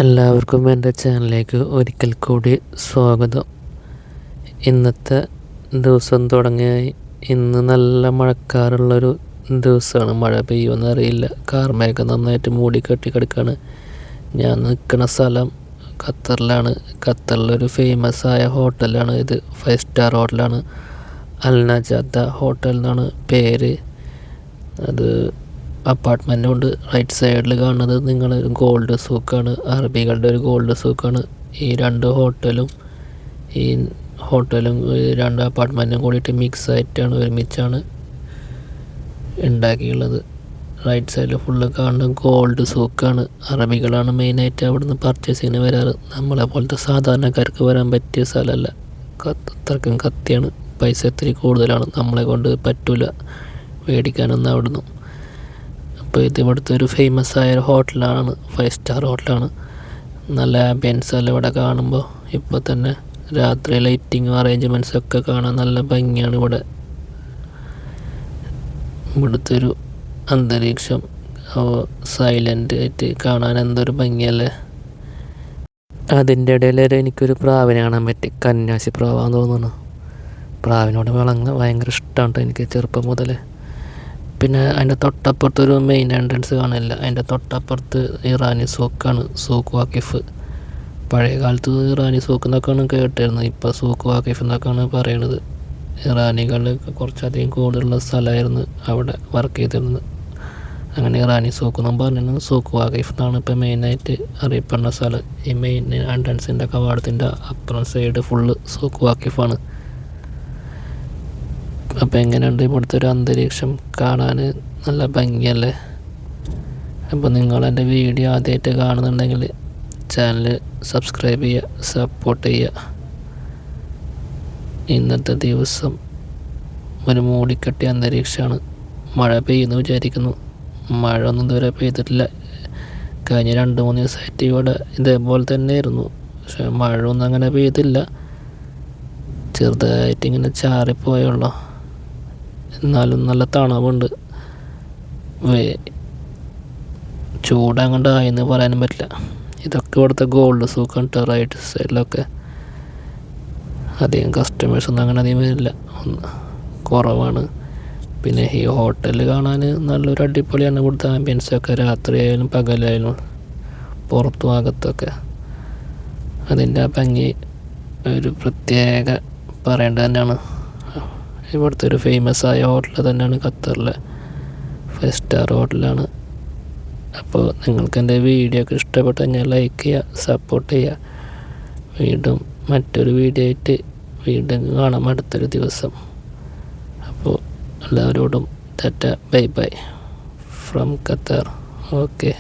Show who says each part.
Speaker 1: എല്ലാവർക്കും എൻ്റെ ചാനലിലേക്ക് ഒരിക്കൽ കൂടി സ്വാഗതം. ഇന്നത്തെ ദിവസം തുടങ്ങിയായി. ഇന്ന് നല്ല മഴക്കാറുള്ളൊരു ദിവസമാണ്. മഴ പെയ്യുമെന്ന് അറിയില്ല. കാർമേഘം നന്നായിട്ട് മൂടിക്കെട്ടി കിടക്കുകയാണ്. ഞാൻ നിൽക്കുന്ന സ്ഥലം ഖത്തറിലാണ്. ഖത്തറിലൊരു ഫേമസ് ആയ ഹോട്ടലാണ് ഇത്. 5 സ്റ്റാർ ഹോട്ടലാണ്. അൽ നജാദ ഹോട്ടൽ എന്നാണ് പേര്. അത് അപ്പാർട്ട്മെൻറ്റും ഉണ്ട്. റൈറ്റ് സൈഡിൽ കാണുന്നത് നിങ്ങൾ ഗോൾഡ് സൂക്കാണ്. അറബികളുടെ ഒരു ഗോൾഡ് സൂക്കാണ്. ഈ രണ്ട് ഹോട്ടലും രണ്ട് അപ്പാർട്ട്മെൻറ്റും കൂടിയിട്ട് മിക്സ് ആയിട്ടാണ്, ഒരുമിച്ചാണ് ഉണ്ടാക്കിയുള്ളത്. റൈറ്റ് സൈഡിൽ ഫുള്ള് കാണുന്നത് ഗോൾഡ് സൂക്കാണ്. അറബികളാണ് മെയിനായിട്ട് അവിടുന്ന് പർച്ചേസിങ്ങിന് വരാറ്. നമ്മളെ പോലത്തെ സാധാരണക്കാർക്ക് വരാൻ പറ്റിയ സ്ഥലമല്ല. അത്രക്കും കത്തിയാണ്. പൈസ ഇത്തിരി കൂടുതലാണ്. നമ്മളെ കൊണ്ട് പറ്റൂല മേടിക്കാനൊന്നും അവിടുന്ന്. അപ്പോൾ ഇത് ഇവിടുത്തെ ഒരു ഫേമസ് ആയ ഒരു ഹോട്ടലാണ്. 5 സ്റ്റാർ ഹോട്ടലാണ്. നല്ല ആംബിയൻസ് എല്ലാം ഇവിടെ കാണുമ്പോൾ. ഇപ്പോൾ തന്നെ രാത്രി ലൈറ്റിങ്ങും അറേഞ്ച്മെൻറ്റ്സും ഒക്കെ കാണാൻ നല്ല ഭംഗിയാണ് ഇവിടെ. ഇവിടുത്തെ ഒരു അന്തരീക്ഷം സൈലൻ്റ് ആയിട്ട് കാണാൻ എന്തൊരു ഭംഗിയല്ലേ. അതിൻ്റെ ഇടയിൽ എനിക്കൊരു പ്രാവിനെ കാണാൻ പറ്റി. കന്യാസി പ്രാവാന്ന് തോന്നുന്നു. പ്രാവിനോട് ഭയങ്കര ഇഷ്ടമാണ് എനിക്ക് ചെറുപ്പം മുതലേ. പിന്നെ അതിൻ്റെ തൊട്ടപ്പുറത്തൊരു മെയിൻ എൻട്രൻസ് കാണില്ല. അതിൻ്റെ തൊട്ടപ്പുറത്ത് ഇറാനി സൂക്കാണ്, സൂക്ക് വാക്കിഫ്. പഴയ കാലത്ത് ഇറാനി സൂക്ക് എന്നൊക്കെയാണ് കേട്ടിരുന്നത്. ഇപ്പോൾ സൂക്ക് വാക്കിഫ് എന്നൊക്കെയാണ് പറയണത്. ഇറാനികൾ കുറച്ചധികം കൂടുതലുള്ള സ്ഥലമായിരുന്നു അവിടെ വർക്ക് ചെയ്തിരുന്നത്. അങ്ങനെ ഇറാനി സൂക്ക് എന്നും പറഞ്ഞിരുന്നത് സൂക്ക് വാക്കിഫ് എന്നാണ് ഇപ്പോൾ മെയിനായിട്ട് അറിയപ്പെടുന്ന സ്ഥലം. ഈ മെയിൻ എൻട്രൻസിൻ്റെ കവാടത്തിൻ്റെ അപ്പുറം സൈഡ് ഫുള്ള് സൂക്ക് വാക്കിഫാണ്. അപ്പോൾ എങ്ങനെയുണ്ട് ഇവിടുത്തെ ഒരു അന്തരീക്ഷം കാണാൻ? നല്ല ഭംഗിയല്ലേ. അപ്പോൾ നിങ്ങളെൻ്റെ വീഡിയോ ആദ്യമായിട്ട് കാണുന്നുണ്ടെങ്കിൽ ചാനൽ സബ്സ്ക്രൈബ് ചെയ്യുക, സപ്പോർട്ട് ചെയ്യുക. ഇന്നത്തെ ദിവസം ഒരു മൂടിക്കെട്ടിയ അന്തരീക്ഷമാണ്. മഴ പെയ്യുന്നു വിചാരിക്കുന്നു. മഴ ഒന്നും ഇതുവരെ പെയ്തിട്ടില്ല. കഴിഞ്ഞ 2-3 ദിവസമായിട്ട് ഇവിടെ ഇതേപോലെ തന്നെയായിരുന്നു. പക്ഷേ മഴ ഒന്നും അങ്ങനെ പെയ്തില്ല. ചെറുതായിട്ട് ഇങ്ങനെ ചാറിപ്പോയുള്ളൂ. എന്നാലും നല്ല തണവുണ്ട്. ചൂടങ്ങോട്ടായെന്ന് പറയാനും പറ്റില്ല. ഇതൊക്കെ ഇവിടുത്തെ ഗോൾഡ് സൂക്കാണ് കേട്ടോ. റൈറ്റ് സൈഡിലൊക്കെ അധികം കസ്റ്റമേഴ്സൊന്നും അങ്ങനെ അധികം വരില്ല, കുറവാണ്. പിന്നെ ഈ ഹോട്ടൽ കാണാൻ നല്ലൊരു അടിപൊളിയാണ്. ഇവിടുത്തെ ആംബിയൻസൊക്കെ രാത്രിയായാലും പകലായാലും പുറത്തും അകത്തൊക്കെ അതിൻ്റെ ആ ഭംഗി ഒരു പ്രത്യേക പറയേണ്ടത് തന്നെയാണ്. ഇവിടുത്തെ ഒരു ഫേമസ് ആയ ഹോട്ടൽ തന്നെയാണ് ഖത്തറിലെ 5 സ്റ്റാർ ഹോട്ടലാണ്. അപ്പോൾ നിങ്ങൾക്ക് എൻ്റെ വീഡിയോ ഒക്കെ ഇഷ്ടപ്പെട്ട് കഴിഞ്ഞാൽ ലൈക്ക് ചെയ്യുക, സപ്പോർട്ട് ചെയ്യുക. വീണ്ടും മറ്റൊരു വീഡിയോ ആയിട്ട് വീണ്ടും കാണാം അടുത്തൊരു ദിവസം. അപ്പോൾ എല്ലാവരോടും Tata, bye bye from Qatar. Okay.